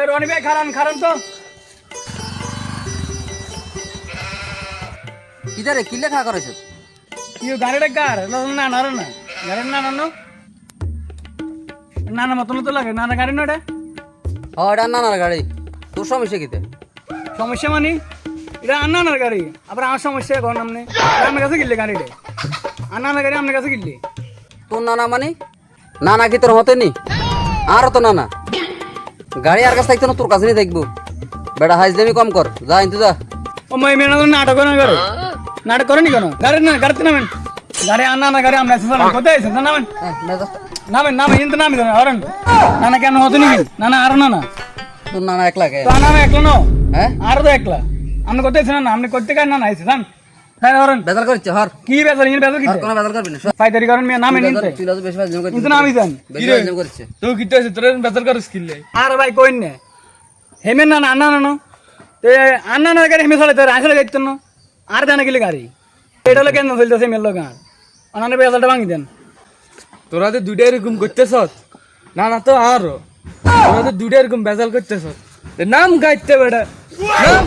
রনি ভাই খারান তো কিদারে কি লেখা করেছো? কি গাড়িটা কার না না না গাড়ি না না না না মতন তো লাগে না না গাড়ি না এটা এটা নানার গাড়ি। তোর সমস্যা কিতে? সমস্যা মানে এটা আন্নার গাড়ি আবার আমার সমস্যা এখন আপনি আমার কাছে কিনলে গাড়িটা আন্নার গাড়ি আপনার কাছে কিনলে তোর নানা মানে নানা কি তোর হতে নি? আর তো নানা গাড়ি আর কাছে থাকতো না, তোর কাছে নিয়ে দেখবো। বেটা হাইজলামি কম কর, যা ইন্তু যা। ও মাই মেনা নাটক করে করে নাটক করেনি কেন গাড়ি না গাড়িতে নামেন গাড়ি আন্না গাড়ি আমরা কোথায় আছেন নামেন নামেন নামেন কিন্তু নামি দেন হরেন নানা কেন হতো নাকি নানা আরো না তোর নানা একলা কে? তো নানা একলা নো হ্যাঁ আরো তো একলা আপনি কোথায় আছেন না আপনি করতে কার না আইছে জান হ্যাঁ হরেন বেজাল করছে হর। কি বেজাল ইন বেজাল কি আর কোনো বেজাল করবি না। ফাইদারি করেন মিয়া নামেন নিতে তুই লাজ বেশি বাজে করছিস। কিন্তু নামি দেন বেশি বাজে করছিস। তুই কিতে আছে তোর বেজাল করিস কিলে আর ভাই কইন না হেমেন না আন্না না তে আন্না না গাড়ি হেমে চলে তোর আসলে গাইত না আর জানা গেলে গাড়ি এটা হলো কেন চলতেছে মেল গান আনানে বেজালটা ভাঙি দেন তোরা তো দুইটা এরকম করতেছ না না তো আরো তোরা তো দুইটা এরকম বেজাল করতেছ নাম গাইতে বেটা নাম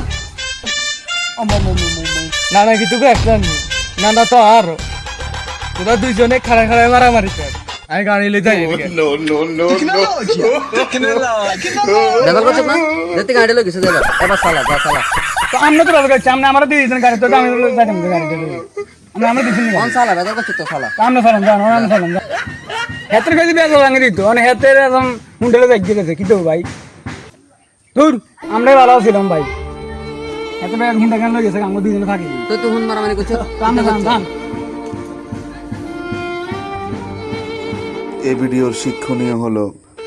না না কি তোকে একটা নেই না না তো আরো তোরা দুইজনে খাড়া খাড়া মারামারি কর আমি গাড়ি লই যাই বেজাল করছিস না? যেতে গাড়ি লই গেছে যা এবার সালা যা সালা। তো আমরা তো রাজ গাইছি আমরা আমরা দিয়ে দিয়েছেন গাড়ি তো আমি যাইতাম গাড়ি আমরা আমরা দিছেন কোন সালা বেজাল করছিস তো সালা? আমরা সালাম জান আমরা সালাম জান হেতের কাছে বেজাল ভাঙি দিত মানে হেতের একদম মুন্ডলে যাই গেছে কি তো ভাই দূর আমরাই ভালো ছিলাম ভাই এত বেলা হিন্দা গান লই গেছে আমরা দুইজনে থাকি তুই তো হুন মারামারি করছিস। তো আমরা জান এই ভিডিওর শিক্ষণীয় হলো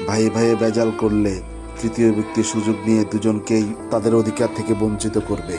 ভাই ভাইয়ে বেজাল করলে তৃতীয় ব্যক্তি সুযোগ নিয়ে দুজনকেই তাদের অধিকার থেকে বঞ্চিত করবে।